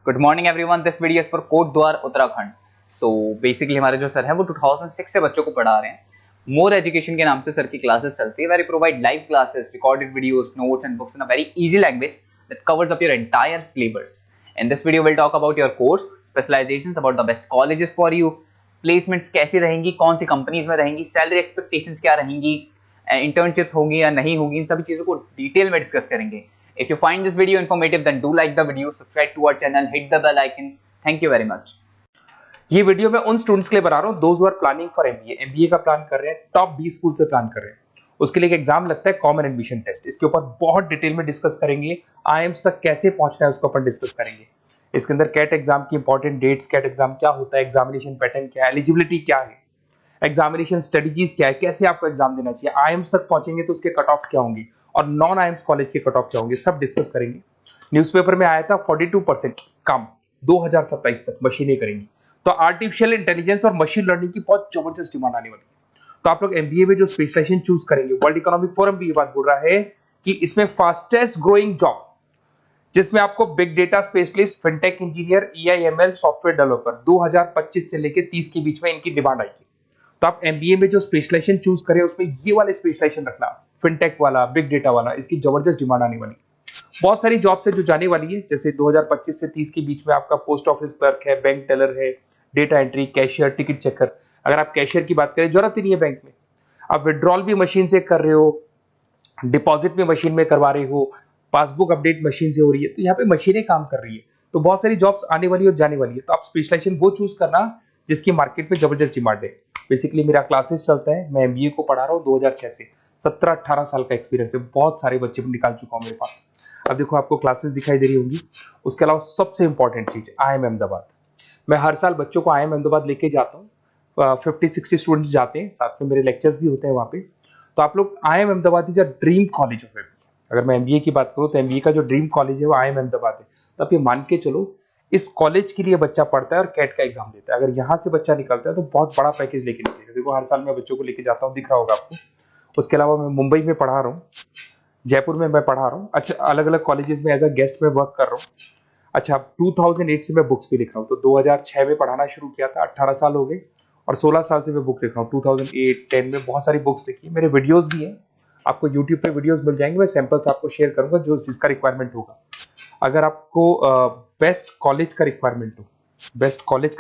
Good morning everyone, this video is for Kotdwar Uttarakhand. So basically हमारे जो sir हैं वो 2006 से बच्चों को पढ़ा रहे हैं। मोर एजुकेशन के नाम से सर की क्लासेस चलती है, very provide live classes, recorded videos, notes and books in a very easy language that covers up your entire syllabus. In this video will talk about your course, specialisations, about the best colleges for you, placements कैसी रहेंगी, कौन सी companies में रहेंगी, salary expectations क्या रहेंगी, internship होंगी या नहीं होगी, इन सभी चीजों को डिटेल में डिस्कस करेंगे। If you find this video informative, then do like the video, subscribe to our channel, hit the bell icon. Thank you very much. ये वीडियो मैं उन स्टूडेंट्स के लिए बना रहा हूँ those who are planning for MBA का plan कर रहे हैं, टॉप 20 स्कूल से प्लान कर रहे हैं। उसके लिए एक एग्जाम लगता है कॉमन एडमिशन टेस्ट। इसके ऊपर बहुत डिटेल में डिस्कस करेंगे। आईएम्स तक कैसे पहुंचना है उसको अपन डिस्कस करेंगे। इसके अंदर कैट एग्जाम की इंपॉर्टेंट डेट्स, कैट एग्जाम क्या होता है, एग्जामिनेशन पैटर्न क्या है, एलिजिबिलिटी क्या है, एग्जामिनेशन स्ट्रेटजीज क्या है, कैसे आपको एग्जाम देना चाहिए, आईएम्स तक पहुंचेंगे तो उसके कट ऑफ्स क्या होंगे और नॉन आईएम्स कॉलेज के कट ऑफ क्या होंगे, सब डिस्कस करेंगे। न्यूज़पेपर में आया था 42% कम 2027 तक मशीनें करेंगी। तो आर्टिफिशियल इंटेलिजेंस और मशीन लर्निंग की बहुत जबरदस्त डिमांड आने वाली है। तो आप लोग एमबीए में जो स्पेशलाइजेशन चूज करेंगे, वर्ल्ड इकोनॉमिक फोरम भी ये बात बोल रहा है कि इसमें फास्टेस्ट ग्रोइंग जॉब जिसमें आपको big data specialist, fintech engineer, AIML, software developer 2025 से लेकर 30 के बीच में इनकी डिमांड आएगी। तो आप एमबीए में जो स्पेशलाइजेशन चूज करें उसमें ये वाले स्पेशलाइजेशन रखना, फिनटेक वाला, बिग डेटा वाला, इसकी जबरदस्त डिमांड आने वाली है। बहुत सारी जॉब्स है जो जाने वाली है, जैसे 2025 से 30 के बीच में आपका पोस्ट ऑफिस क्लर्क है, बैंक टेलर है, data entry, cashier, ticket checker. अगर आप कैशियर की बात करें, जरूरत ही नहीं है बैंक में, आप विड्रॉल भी मशीन से कर रहे हो, डिपॉजिट भी मशीन में करवा रहे हो, पासबुक अपडेट मशीन से हो रही है, तो यहाँ पे मशीनें काम कर रही है। तो बहुत सारी जॉब्स आने वाली और जाने वाली है। तो आप स्पेशलाइजेशन वो चूज करना जिसकी मार्केट में जबरदस्त डिमांड है। बेसिकली मेरा क्लासेस चलता है, मैं एमबीए को पढ़ा रहा हूँ 2006 से। 17-18 साल का एक्सपीरियंस है, बहुत सारे बच्चे निकाल चुका हूँ मेरे पास। अब देखो आपको क्लासेस दिखाई दे रही होंगी। उसके अलावा सबसे इंपॉर्टेंट चीज IIM अहमदाबाद। मैं हर साल बच्चों को IIM अहमदाबाद लेके जाता हूँ। 50-60 स्टूडेंट्स जाते हैं, साथ में मेरे लेक्चर्स भी होते हैं वहाँ पे। तो आप लोग IIM Ahmedabad is a dream college of MBA. अगर मैं एमबीए की बात करूँ तो एमबीए का जो ड्रीम कॉलेज है वो IIM अहमदाबाद है। तो आप ये मान के चलो, इस कॉलेज के लिए बच्चा पढ़ता है और कैट का एग्जाम देता है। अगर यहाँ से बच्चा निकलता है तो बहुत बड़ा पैकेज लेके निकलेगा। देखो हर साल मैं बच्चों को लेके जाता हूँ, दिख रहा होगा आपको। उसके अलावा मैं मुंबई में पढ़ा रहा हूँ, जयपुर में मैं पढ़ा रहा हूँ। अच्छा, अलग अलग कॉलेजेस में एज अ गेस्ट में वर्क कर रहा हूँ। अच्छा, 2008 से मैं बुक्स भी लिख रहा हूँ। तो 2006 में पढ़ाना शुरू किया था, 18 साल हो गए, और 16 साल से मैं बुक लिख रहा हूँ। 2008-10 में बहुत सारी बुक्स लिखी है। मेरे वीडियोस भी हैं, आपको यूट्यूब पे वीडियोस मिल जाएंगे। मैं सैंपल्स आपको शेयर करूंगा जो जिसका रिक्वायरमेंट होगा। अगर आपको बेस्ट कॉलेज का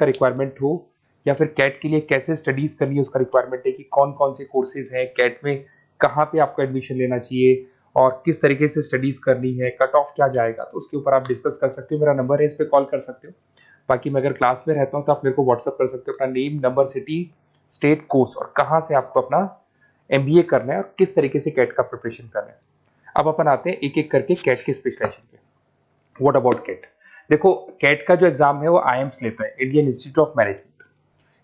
रिक्वायरमेंट हो या फिर कैट के लिए कैसे स्टडीज करनी है उसका रिक्वायरमेंट है कि कौन कौन से कोर्सेज हैं कैट में, कहाँ पे आपको एडमिशन लेना चाहिए और किस तरीके से स्टडीज करनी है, कट ऑफ क्या जाएगा, तो उसके ऊपर आप डिस्कस कर सकते हो। मेरा नंबर है, इस पर कॉल कर सकते हो। बाकी मैं अगर क्लास में रहता हूँ तो आप मेरे को व्हाट्सअप कर सकते हो अपना name, number, city, state, course और कहाँ से आपको अपना एमबीए करना है और किस तरीके से कैट का प्रिपरेशन करना है। अब अपन आते हैं एक एक करके कैट के स्पेशलाइजेशन पे। What about CAT? देखो कैट का जो एग्जाम है वो आईएम्स लेता है, इंडियन इंस्टीट्यूट ऑफ मैनेजमेंट।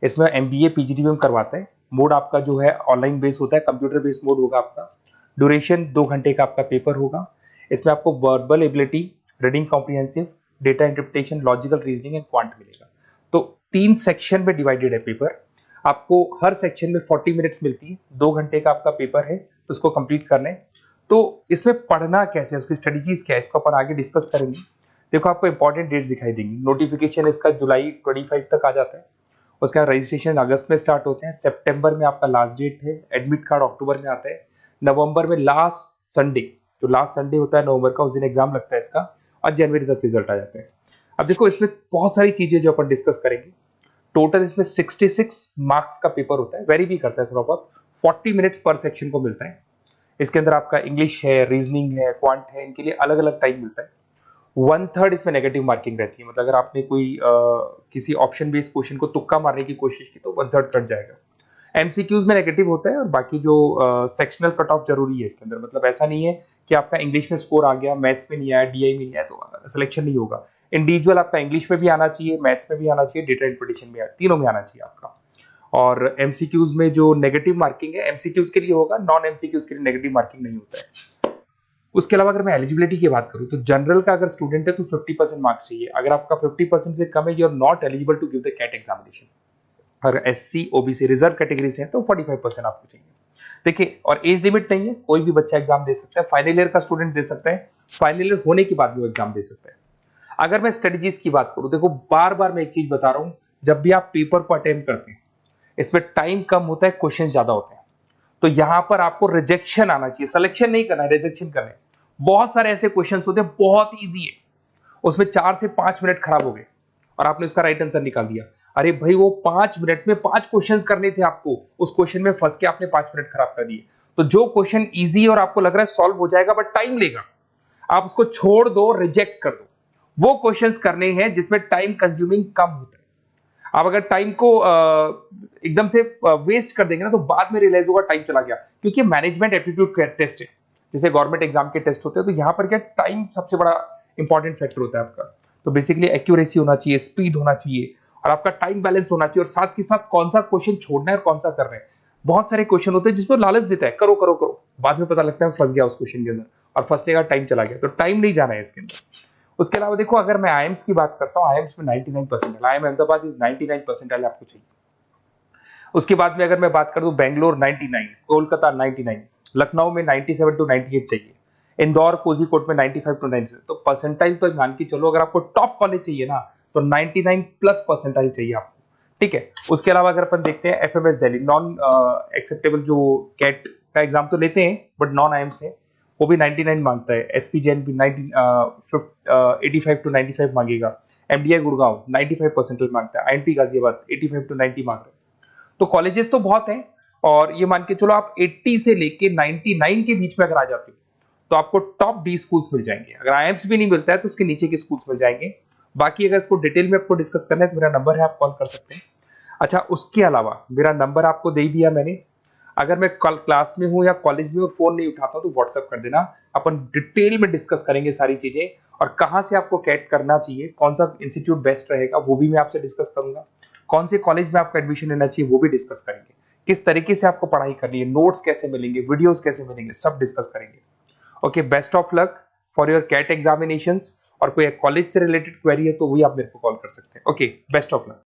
इसमें एमबीए पीजीडीएम करवाता है। मोड आपका जो है ऑनलाइन बेस होता है, कंप्यूटर बेस्ड मोड होगा आपका। ड्यूरेशन 2 घंटे का आपका पेपर होगा। इसमें आपको verbal ability, reading comprehensive, data interpretation, logical reasoning and quant मिलेगा। तो 3 सेक्शन में डिवाइडेड है पेपर। आपको हर सेक्शन में 40 मिनट्स मिलती है। 2 घंटे का आपका पेपर है, तो उसको कंप्लीट करना है। तो इसमें पढ़ना कैसे है, उसकी स्ट्रेटजीज क्या है, इसको अपन आगे डिस्कस करेंगे। देखो आपको इंपॉर्टेंट डेट्स दिखाई देंगी। नोटिफिकेशन इसका जुलाई 25 तक आ जाता है। उसका रजिस्ट्रेशन अगस्त में स्टार्ट होते हैं। सितंबर में आपका लास्ट डेट है। एडमिट कार्ड अक्टूबर में आता है। नवंबर में लास्ट संडे, जो लास्ट संडे होता है नवंबर का, उस दिन एग्जाम लगता है इसका, और जनवरी तक रिजल्ट आ जाता है। अब देखो इसमें बहुत सारी चीजें जो अपन डिस्कस करेंगे। टोटल इसमें 66 मार्क्स का पेपर होता है, वेरी भी करता है थोड़ा बहुत। 40 मिनट्स पर सेक्शन को मिलता है। इसके अंदर आपका इंग्लिश है, रीजनिंग है, क्वांट है, इनके लिए अलग अलग टाइम मिलता है। 1/3 इसमें नेगेटिव मार्किंग रहती है। मतलब अगर आपने कोई किसी ऑप्शन बेस्ड क्वेश्चन को तुक्का मारने की कोशिश की तो 1/3 कट जाएगा। एमसीक्यूज में नेगेटिव होता है, और बाकी जो सेक्शनल कट ऑफ जरूरी है इसके अंदर। मतलब ऐसा नहीं है कि आपका इंग्लिश में स्कोर आ गया, मैथ्स में नहीं आया, डीआई में नहीं आया तो सिलेक्शन नहीं होगा। इंडिविजुअल आपका इंग्लिश में भी आना चाहिए, मैथ्स में भी आना चाहिए, डेटा इंटरप्रिटेशन में, तीनों में आना चाहिए आपका। और एमसीक्यूज में जो नेगेटिव मार्किंग है एमसीक्यूज के लिए होगा, नॉन एमसीक्यूज के लिए नेगेटिव मार्किंग नहीं होता है। उसके अलावा अगर मैं एलिजिबिलिटी की बात करूं तो जनरल का अगर स्टूडेंट है तो 50% मार्क्स चाहिए। अगर आपका 50% से कम है, you are not eligible to give the CAT examination. अगर एससी, ओबीसी, रिजर्व कैटेगरी से है तो 45% आपको चाहिए। देखिए, और एज लिमिट नहीं है, कोई भी बच्चा एग्जाम दे सकता है। फाइनल ईयर का स्टूडेंट दे सकता है, फाइनल ईयर होने के बाद भी वो एग्जाम दे सकता है। अगर मैं स्ट्रेटजीज की बात करूं, देखो बार बार मैं एक चीज बता रहा हूं, जब भी आप पेपर को अटेम्प्ट करते हैं इसमें टाइम कम होता है, क्वेश्चन ज्यादा होते हैं। तो यहां पर आपको रिजेक्शन आना चाहिए, सिलेक्शन नहीं करना है, रिजेक्शन करना है। बहुत सारे ऐसे क्वेश्चन होते हैं बहुत ईजी है, उसमें 4 से 5 मिनट खराब हो गए और आपने उसका राइट आंसर निकाल दिया। अरे भाई वो 5 मिनट में 5 क्वेश्चंस करने थे आपको, उस क्वेश्चन में फंस के आपने 5 मिनट खराब कर दिए। तो जो क्वेश्चन इजी और आपको लग रहा है सॉल्व हो जाएगा बट टाइम लेगा, आप उसको छोड़ दो, रिजेक्ट कर दो। वो क्वेश्चंस करने हैं जिसमें टाइम कंज्यूमिंग कम होता है। आप अगर टाइम को एकदम से वेस्ट कर देंगे ना तो बाद में रियलाइज होगा टाइम चला गया, क्योंकि मैनेजमेंट एप्टीट्यूड टेस्ट है, जैसे गवर्नमेंट एग्जाम के टेस्ट होते हैं। तो यहाँ पर क्या टाइम सबसे बड़ा इंपॉर्टेंट फैक्टर होता है आपका। तो बेसिकली एक्यूरेसी होना चाहिए, स्पीड होना चाहिए और आपका टाइम बैलेंस होना चाहिए, और साथ के साथ कौन सा क्वेश्चन छोड़ना है और कौन सा करना है। बहुत सारे क्वेश्चन होते हैं जिसमें लालच देता है, करो करो करो, बाद में पता लगता है फंस गया उस क्वेश्चन के अंदर, और फंसने का टाइम चला गया। तो टाइम नहीं जाना है इसके अंदर। उसके अलावा देखो, अगर मैं आईएम्स की बात करता हूँ, आईएम्स में 99% है, आईएम अहमदाबाद इज 99% आपको चाहिए। उसके बाद में अगर मैं बात कर दूं, बेंगलोर 99, कोलकाता 99, लखनऊ में 97 टू 98 चाहिए, इंदौर कोझीकोड में 95 टू 97। तो परसेंटाइल तो मान के चलो, अगर आपको टॉप कॉलेज चाहिए ना तो 99 प्लस परसेंटाइल चाहिए आपको, ठीक है। उसके अलावा अगर अपन देखते हैं एफएमएस दिल्ली, नॉन एक्सेप्टेबल जो कैट का एग्जाम तो लेते हैं बट नॉन आईएम्स है, वो भी 99 मांगता है। एसपी जैन भी 85 टू 95 मांगेगा। एमडीआई गुड़गांव 95 परसेंटाइल मांगता है। आईएनटी गाजियाबाद 85 टू 90 मांग रहे हैं। तो कॉलेजेस तो बहुत हैं, और ये मान के चलो आप 80 से लेके 99 के बीच में अगर आ जाते हो तो आपको टॉप 20 स्कूल्स मिल जाएंगे। अगर आईएम्स भी नहीं मिलता है तो उसके नीचे के स्कूल्स मिल जाएंगे। बाकी अगर इसको डिटेल में आपको डिस्कस करना है तो मेरा नंबर है, आप कॉल कर सकते हैं। अच्छा, उसके अलावा मेरा नंबर आपको दे दिया मैंने, अगर मैं कल क्लास में हूं या कॉलेज में और फोन नहीं उठाता तो व्हाट्सएप कर देना, अपन डिटेल में डिस्कस करेंगे सारी चीजें, और कहां से आपको कैट करना चाहिए, कौन सा इंस्टीट्यूट बेस्ट रहेगा वो भी मैं आपसे डिस्कस करूंगा, कौन से कॉलेज में आपका एडमिशन लेना चाहिए वो भी डिस्कस करेंगे, किस तरीके से आपको पढ़ाई करनी है, नोट्स कैसे मिलेंगे, वीडियोस कैसे मिलेंगे, सब डिस्कस करेंगे। Okay, best of luck for your CAT examinations. और कोई कॉलेज से रिलेटेड क्वेरी है तो वही आप मेरे को कॉल कर सकते हैं। Okay, best of luck.